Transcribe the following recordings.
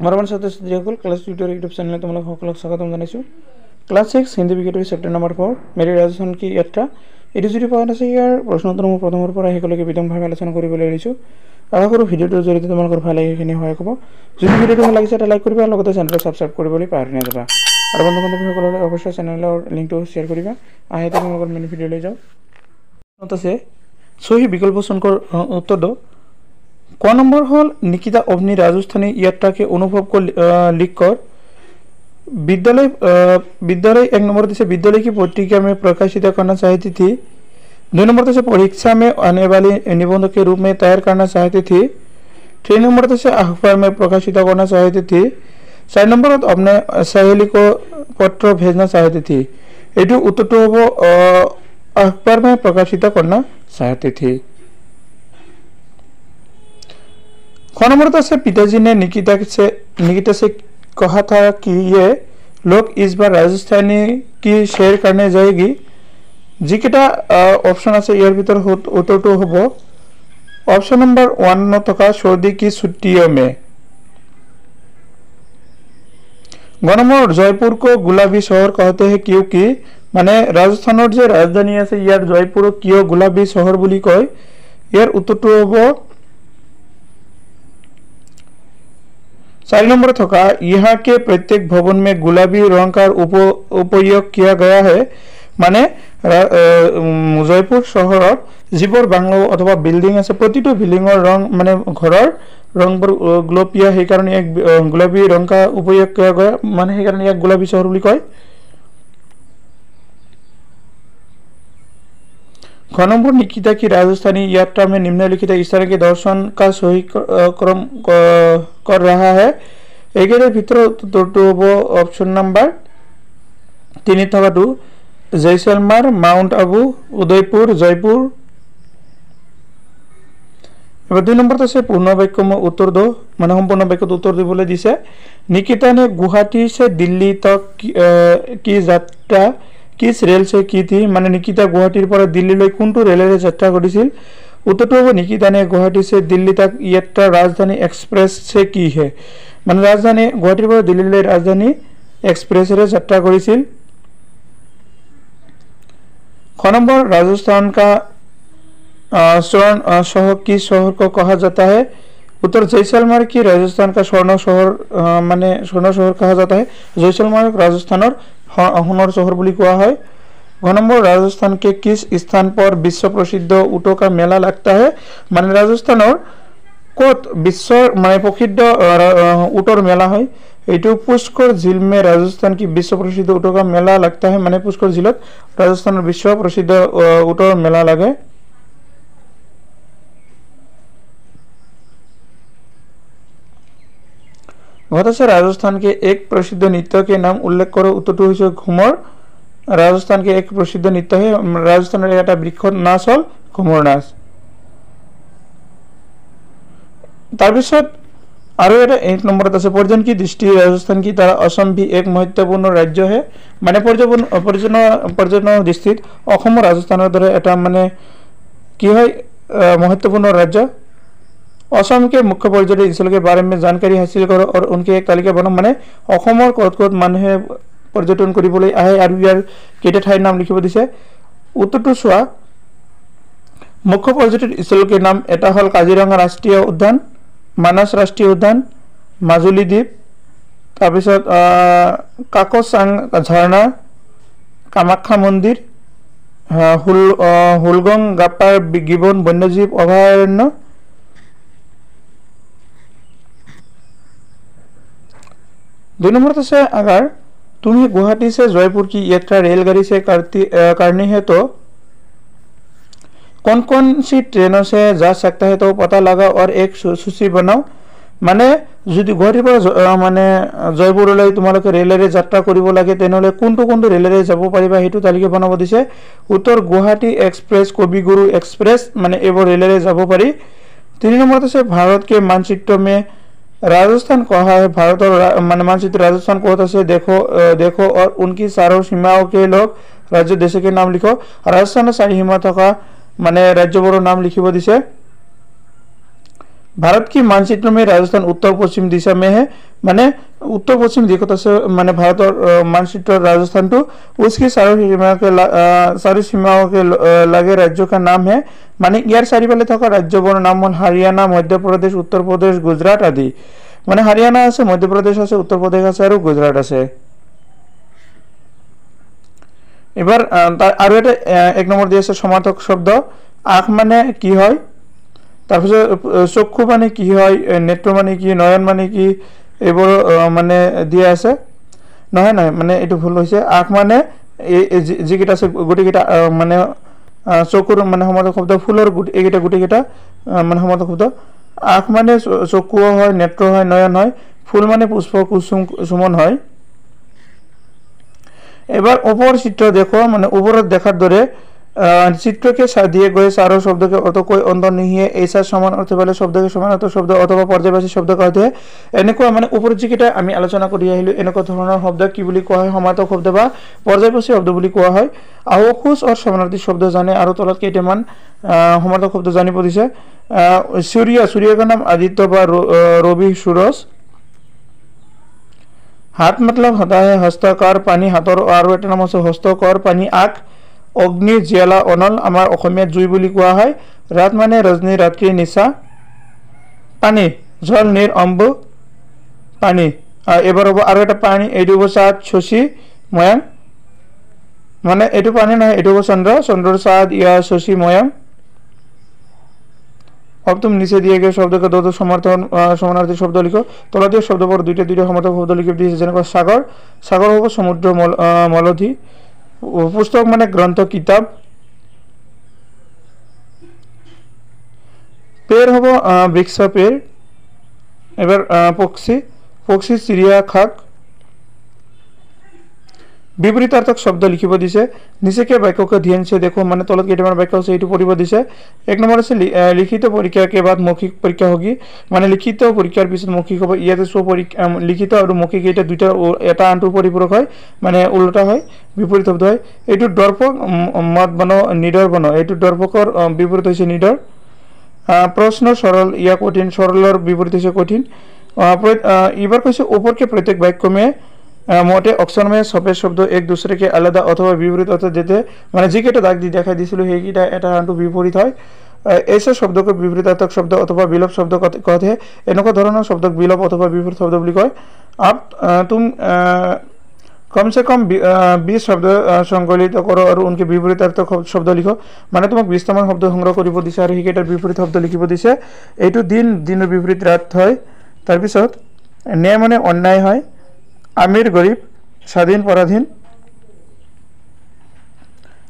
মৰমৰ ছাত্ৰ-ছাত্ৰীসকল class tutor YouTube চেনেলে তোমালোক সকলোক স্বাগতম জনাইছোঁ। ক্লাছ 6 হিন্দী বিকেটৰী চেপ্টাৰ নম্বৰ 4 মেৰি ৰাজস্থান কি যাত্ৰা। এইটো যিটো পইণ্ট আছে ইয়াৰ প্ৰশ্নোত্তৰ মই প্ৰথমৰ পৰা শেষলৈকে বিতংভাৱে আলোচনা কৰিবলৈ লৈছোঁ। আশা কৰোঁ ভিডিঅ'টোৰ জৰিয়তে তোমালোকৰ ভাল লাগি সহায় হ'ব। যদি ভিডিঅ'টো ভাল লাগিছে এটা লাইক কৰিবা আৰু লগতে চেনেলটো ছাবস্ক্ৰাইব কৰিবলৈ পাহৰি নাযাবা। আৰু বন্ধু বান্ধৱীসকললৈ অৱশ্যই চেনেলৰ লিংকটো শ্বেয়াৰ কৰিবা। আহেতে তোমালোকৰ মেইন ভিডিঅ'লৈ যাওঁ। আছে সহি বিকল্প চুনকৰ উত্তৰ दो। क नंबर हल निकिता अपनी राजस्थानी यात्रा के अनुभव को लिख कर विद्यालय 1 नंबर से विद्यालय की पत्रिका में प्रकाशित करना चाहती थी। 2 नंबर से परीक्षा में आने वाले निबंध के रूप में तैयार करना चाहती थी। 3 नंबर से अखबार में प्रकाशित करना चाहती थी। 4 नंबर अपने सहेली को पत्र भेजना चाहती थी। ये उत्तर तो वो अखबार में प्रकाशित करना चाहती थी। ख नंबर से पिताजी ने निकिता से कहा था कि ये लोग इस बार राजस्थानी की शेयर करने जाएगी। जिकेटा ऑप्शन আছে ইয়ার ভিতর উত্তরটো হ'ব ऑप्शन नंबर 1 থকা सर्दी की छुट्टियों में। गणमोर जयपुर को गुलाबी शहर कहते हैं क्योंकि माने राजस्थानर जे राजधानी আছে ইয়ার জয়পুর কিয় गुलाबी शहर বুলি কয়। ইয়ার উত্তরটো হ'ব 4 नंबर थका यहाँ के प्रत्येक भवन में गुलाबी रंग का उपयोग किया गया है। माने जयपुर शहर जीवर बांग्लो अथवा बिल्डिंग আছে प्रतिটো बिल्डिंगर रंग माने घरर रंगবোৰ गुलाबीया সেই কাৰণে এক गुलाबी रंग का उपयोग किया गया माने সেই কাৰণে এক गुलाबी शहर বুলি কয়। ख नंबर निकिता की राजस्थानी यात्रा में निम्नलिखित स्थान के दर्शन का सही क्रम कर रहा है। एक भर ऑप्शन नंबर 3 थका जैसलमेर माउंट आबू उदयपुर जयपुर। 2 नंबर से पूर्ण वाक्य में उत्तर दो माने सम्पूर्ण वाक्य उत्तर दिबले दिसे। निकिता ने गुवाहाटी से दिल्ली तक की यात्रा किस रेल से की थी। माने निकिता गुवाहाटीर पर दिल्ली कोनটো रेलेरे यात्रा करिছিল। उत्तरটো হ'ব निकिता ने गुवाहाटी से दिल्ली तक यात्रा राजधानी एक्सप्रेस से की है। माने राजधानी गुवाहाटीर पर दिल्ली राजधानी एक्सप्रेस रे यात्रा करिছিল। ख नंबर राजस्थान का स्वर्ण शहर की शहर को कहा जाता है। उत्तर जैसलमेर की राजस्थान का स्वर्ण शहर माने स्वर्ण शहर कहा जाता है। जैसलमेर राजस्थानर सोनर शहर বুলি কোৱা হয়। ग नंबर राजस्थान के किस स्थान पर विश्व प्रसिद्ध ऊँटों का मेला लगता है। माने राजस्थानर कत विश्व माने प्रसिद्ध ऊँटर मेला है। ये पुष्कर झील में राजस्थान की विश्व प्रसिद्ध ऊँटों का मेला लगता है। माने पुष्कर झीलत राजस्थान विश्व प्रसिद्ध ऊँटर मेला लगे। से राजस्थान के एक प्रसिद्ध नृत्य के नाम उल्लेख करो। उत्तर घूमर राजस्थान के एक प्रसिद्ध नृत्य है। राजस्थान एक बृहत नाच हल घूमर नाच। तारपिছত और एक नंबर पर्यटन की दृष्टि राजस्थान की तरह असम भी एक महत्वपूर्ण राज्य है। माने पर्यटन दृष्टित राजस्थान द्वारा एटा माने कि है महत्वपूर्ण राज्य। असम के मुख्य पर्यटन स्थल के बारे में जानकारी हासिल करो और उनके एक तालिका बनाओ। माने अहोमर कत कत मानुहे पर्यटन কৰিবলৈ আহে আৰু ইয়াৰ কেইটা ঠাইৰ নাম লিখিব দিছে। উত্তৰটো চোৱা মুখ্য पर्यटन स्थल के नाम এটা হল কাজিৰঙা ৰাষ্ট্ৰীয় উদ্যান, মানস ৰাষ্ট্ৰীয় উদ্যান, মাজুলী দ্বীপ, তাৰপিছত কাকচাং ঝৰ্ণা, কামাখ্যা মন্দিৰ, হুলগং গাপাৰ গিবন বন্যজীৱ অভয়াৰণ্য। दो नंबर से अगर तुम्हें गुवाहाटी से जयपुर की यात्रा रेलगाड़ी से करनी है तो कौन कौन सी ट्रेनों से जा सकता है तो पता लगा और एक सूची बनाओ। माने যদি গুৱাহাটীৰ পৰা মানে জয়পুৰলৈ তোমালোকে ৰেলেৰে যাত্ৰা কৰিব লাগে তেনেহলে কোনটো ৰেলেৰে যাব পাৰিবা সেইটো তালিকা বনাব দিছে। উত্তৰ গুৱাহাটী এক্সপ্ৰেছ, কবিগুৰু এক্সপ্ৰেছ মানে এইবোৰ ৰেলেৰে যাব পাৰি। 3 नंबर से भारत के मानचित्र में राजस्थान कहा है। भारत और माने मानचित्र राजस्थान को से देखो और उनकी चारों सीमाओं के लोग राज्य देश के नाम लिखो। राजस्थान 4 सीमा थका माने राज्यबोर नाम लिखिब दिसे। भारत की मानचित्र में राजस्थान उत्तर पश्चिम दिशा में है, माने उत्तर पश्चिम दिशा से माने भारत और मानचित्र राजस्थान तो उसकी सारी सीमाओं के लगे राज्यों का नाम है, माने यार चारिफाले थका राज्यबोर नाम हल हरियाणा, मध्य प्रदेश, उत्तर प्रदेश, गुजरात आदि। माने हरियाणा আছে, मध्य प्रदेश আছে, उत्तर प्रदेश আছে और गुजरात আছে। এবার আর এটা এক নম্বর দিয়েছে সমার্থক শব্দ। আখ মানে কি হয়, তারপরে চক্ষু মানে কি হয়, নেত্র মানে কি, নয়ন মানে কি, এইবোৰ মানে দিয়া আছে। নহয় নহয় মানে এইটো ভুল হৈছে। আখ মানে যিকেইটা আছে গোটেইকেইটা মানে চকুৰ মানে সমাৰ্থক শব্দ, ফুলৰ এইকেইটা গোটেইকেইটা মানে সমাৰ্থক শব্দ। আখ মানে চকুও হয়, নেত্ৰ হয়, নয়ন হয়। ফুল মানে পুষ্প কুসুম সুমন হয়। এবাৰ ওপৰ চিত্ৰ দেখো, মানে ওপৰত দেখার দরে চিত্রকে দিয়ে গয়ে চারো শব্দকে অতকৈ অন্তর নিহিয়ে এইসার সমান অর্থ বলে শব্দকে সমানার্থ শব্দ অথবা পর্যায়বাচী শব্দ কয় হয়। এনেকুৱা মানে ওপৰত যিকেইটা আমি আলোচনা কৰি আহিলোঁ এনেকুৱা ধৰণৰ শব্দ কি বুলি কোৱা হয়, সমানাৰ্থক শব্দ বা পৰ্যায়বাচী শব্দ বুলি কোৱা হয়। আৰু খোজ আৰু সমানাৰ্থী শব্দ জানে আৰু তলত কেইটামান সমানাৰ্থক শব্দ জানিব দিছে। सूर्य का नाम आदित्य व रवि सूरज। हाथ मतलब होता है हस्तकार पानी, हाथर और এটা নাম আছে হস্তকৰ পানী আগ। অগ্নি জ্বালা অনল আমাৰ অসমীয়াত জুই বুলি কোৱা হয়। ৰাত মানে ৰজনী ৰাত্ৰি নিশা। পানী জল নীৰ অম্বু পানী। এবাৰ হব আৰু এটা পানী, এইটো হব চাঁদ শশী ময়াং, মানে এইটো পানী নহয়, এইটো হব চন্দ্র, চন্দ্ৰৰ চাঁদ ইয়া শশী ময়াং। अब तुम नीचे दिए गए शब्द के दो समर्थन समानार्थी शब्द लिखो। तलतीय शब्द पर दुईटा दुईटा समर्थक शब्द लिखि दिए जेनेका सागर, सागर होब समुद्र मलधि। पुस्तक माने ग्रंथ किताब। पेड़ होब वृक्ष पेड़। एबार पक्षी, पक्षी चिड़िया खाक। विपरीतार्थक शब्द लिखिब दिसे। निचेके वाक्य के ध्यान से देखो, माने तलत केइटामान वाक्य আছে এইটো পঢ়িব দিছে। এক নম্বৰ আছে লিখিত পৰীক্ষা के बाद मौखिक परीक्षा होगी, माने लिखित পৰীক্ষাৰ পিছত মৌখিক হ'ব। ইয়াতে সব লিখিত আৰু মৌখিক এটা দুইটা এটা আনটোৰ পৰিপূৰক হয়, মানে উল্টা হয়, বিপৰীত শব্দ হয়। এইটো দৰ্পক মত বনো নিডৰ বনো, এইটো দৰ্পকৰ বিপৰীত হৈছে নিডৰ। प्रश्न सरल या कठिन, सरलर विपरीत হৈছে कठिन। এবার কৈছে ऊपर के प्रत्येक वाक्य में मोटे अक्षर में सफेद शब्द एक दूसरे के आलादा अथवा विपरीत अर्थ देते, माने जिकेटा दाग दी देखाई दिसिलो हेकिटा এটা আনটো বিপৰীত হয়। ऐसे शब्द को विपरीतार्थक शब्द अथवा विलोप शब्द कहते हैं। এনেকুৱা ধৰণৰ শব্দক বিলোপ অথবা বিপৰীত শব্দ বুলি কয়। अब तुम कम से कम 20 शब्द संकलित करो और उनके विपरीतार्थक शब्द लिखो, माने তোমাক 20 মান শব্দ সংগ্ৰহ কৰিব দিছে আৰু হেকিটাৰ বিপৰীত শব্দ লিখিব দিছে। এইটো দিন, দিনৰ বিপৰীত ৰাত হয়। তাৰ পিছত ন্যায় মানে অন্যায় হয়। आमिर गरीब, स्वाधीन पराधीन।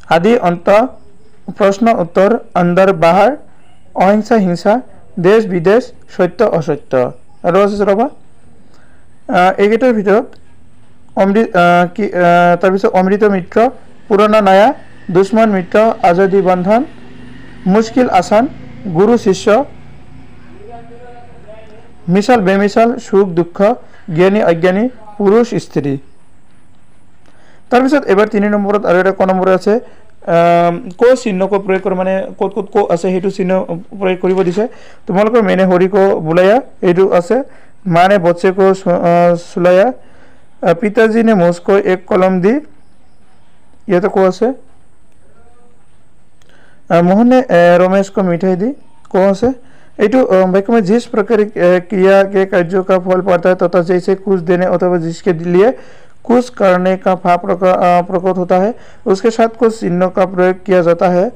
आदि अंत, प्रश्न उत्तर, अंदर बाहर, अहिंसा हिंसा, देश विदेश, सत्य असत्य। और আছে ৰবা এইকেইটাৰ ভিতৰত তাৰপিছত অমৃত মিত্ৰ, পুৰণা নয়া, দুশ্মন মিত্ৰ, আজাদী বন্ধন, মুশকিল আসান, গুরু শিষ্য, मिसाल बेमिसाल, सुख दुख, ज्ञानी अज्ञानी, पुरुष स्त्री। तार पिছত এবাৰ 3 নম্বৰত আৰু এটা ক নম্বৰ আছে को चिन्ह को प्रयोग कर, माने कत कत को আছে हेतु चिन्ह प्रयोग কৰিব দিছে। তোমালোকৰ मैंने हरि को बुलाया हेतु আছে, माने बच्चे को सुलाया, पिताजी ने मुझको एक कलम दी, ये तो को আছে। मोहन ने रमेश को मिठाई दी, को আছে। এইটো वाक्य में जिस प्रकार क्रिया के कार्यों का फल पड़ता है तथा जैसे कुछ देने अथवा जिसके लिए कुछ करने का भाव प्रकट होता है उसके साथ कुछ चिन्हों का प्रयोग किया जाता है।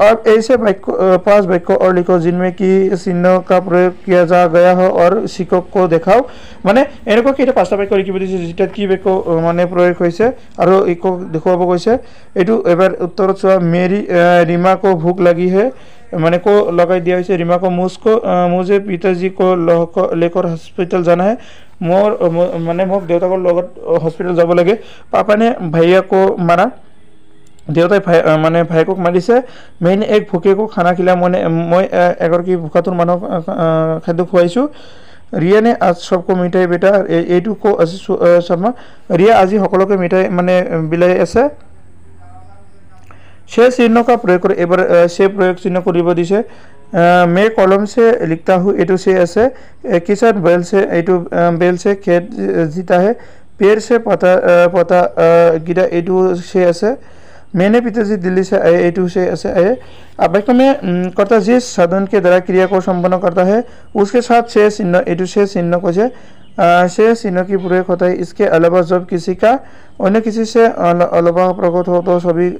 अब ऐसे वाक्य 5 वाक्य और लिखो जिनमें कि चिन्हों का प्रयोग किया जा गया हो और शिक्षक को देखाओ। माने এনেকুৱা কেইটা 5টা বাক্য লিখিব দিছে যেটা কি বাক্য মানে প্ৰয়োগ হৈছে আৰু ইকো দেখুৱাব কৈছে। এইটো এবাৰ উত্তৰত চোৱা। मेरी रीमा को भूख लगी है, माने को लगाई दिया है। रीमा को मुझे पिताजी को लेकर हॉस्पिटल जाना है, मोर माने मोक देवताकर लगत हॉस्पिटल যাব লাগে। पापा ने भैया को मारा, देवताई माने भाईकोक मारिছে। मैंने एक भूखे को खाना खिलाया, मैं एगराकी भूखातुर मानक खाद्य खुवाइछु। रिया ने आज सबको मिठाई बेटा এইটো को আছে শৰ্মা। रिया আজি সকলোকে মিঠাই মানে বিলাই আছে। সে চিহ্ন का प्रयोग कर, এবাৰ সে प्रयोग চিহ্ন কৰিব দিছে। मैं कलम से लिखता हूँ एटू से ऐसे किसान बैल से एटू बैल से खेत जीता है पेड़ से पता पता गिरा एटू से ऐसे मैंने पिताजी दिल्ली से आए एटू से ऐसे आए। अब वाक्य में कर्ता जिस साधन के द्वारा क्रिया को संपन्न करता है उसके साथ से चिन्ह एटू से चिन्ह को से चिन्ह की प्रयोग होता है। इसके अलावा जब किसी का अन्य किसी से अलावा प्रकट हो तो सभी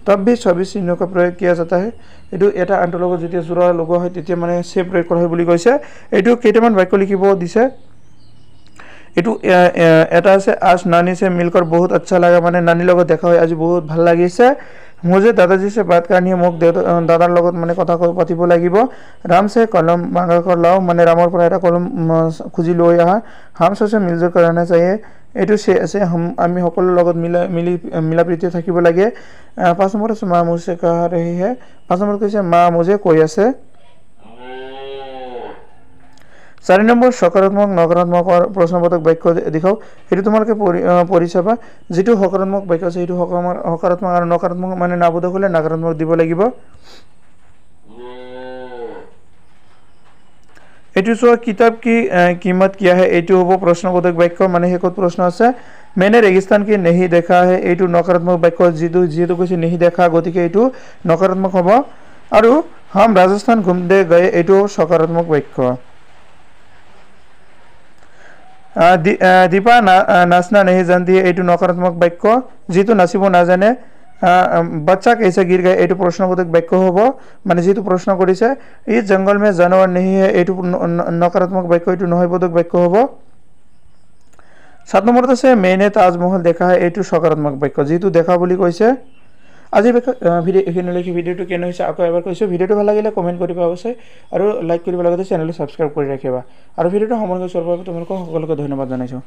तब भी सभी चिन्ह का प्रयोग किया जाता है। এইটো এটা আনটোৰ লগত যেতিয়া জোৰা লগোৱা হয় তেতিয়া মানে সে প্ৰয়োগ কৰা হয় বুলি কৈছে। এইটো কেইটামান বাক্য লিখিব দিছে। এইটো এটা আছে आज नानी से मिलकर बहुत अच्छा लगा মানে নানি লগত দেখা হয় আজি বহুত ভাল লাগিছে। मुझे दादाजी से बात करनी है মোক দাদাৰ লগত মানে কথা পাতিব লাগিব। राम से कलम मांगा कर लाओ মানে राমৰ পৰা এটা কলম খুজি লৈ আহা। हम सबसे मिलजुल कर रहना चाहिए এইটো से আছে আমি সকলোৰ লগত মিলা প্ৰীতি থাকিব লাগে। 5 নম্বৰ আছে माँ मुझसे कह रही है 5 নম্বৰ কৈছে माँ मुझे কৈ আছে। 4 নম্বৰ সকারাত্মক নকারাত্মক প্রশ্নবোধক বাক্য দেখাও। এটো তোমালোকে পঢ়ি চাবা যেটো সকারাত্মক বাক্য আছে এটো সকারাত্মক আৰু নকারাত্মক মানে নাবোধক হলে নকারাত্মক দিব লাগিব। एटू सो किताब की कीमत क्या है एटू हो प्रश्नबोधक वाक्य माने हेकत प्रश्न আছে मैंने रेगिस्तान की नहीं देखा है एटू नकारात्मक वाक्य जेतु কৈছে नहीं देखा गतिके एटू नकारात्मक হ'ব আৰু हम राजस्थान घूमने गए एटू सकारात्मक वाक्य। दीपा नाचना नहीं जानती है एटू नकारात्मक वाक्य जेतु नाचिब नाजाने बच्चा कैसे गिर गए एटू प्रश्नबोधक वाक्य होब माने जेतु प्रश्न करिसे इस जंगल में जानवर नहीं है एटू नकारात्मक वाक्य एटू नहयबोधक वाक्य होब। 7 নম্বৰত আছে मैंने ताजमहल देखा है एटू सकारात्मक वाक्य जेतु দেখা বুলি কৈছে। আজি ভিডিও এখিনিলৈকে ভিডিওটো কেনে হৈছে আকৌ এবাৰ কৈছো ভিডিওটো ভাল লাগিলে কমেন্ট কৰিবা অৱশ্যই আৰু লাইক কৰিব লগতে চেনেলটো সাবস্ক্ৰাইব কৰি ৰাখিবা আৰু ভিডিওটো সম্পূৰ্ণ চোৱাৰ বাবে তোমালোকক সকলোকে ধন্যবাদ জনাইছো।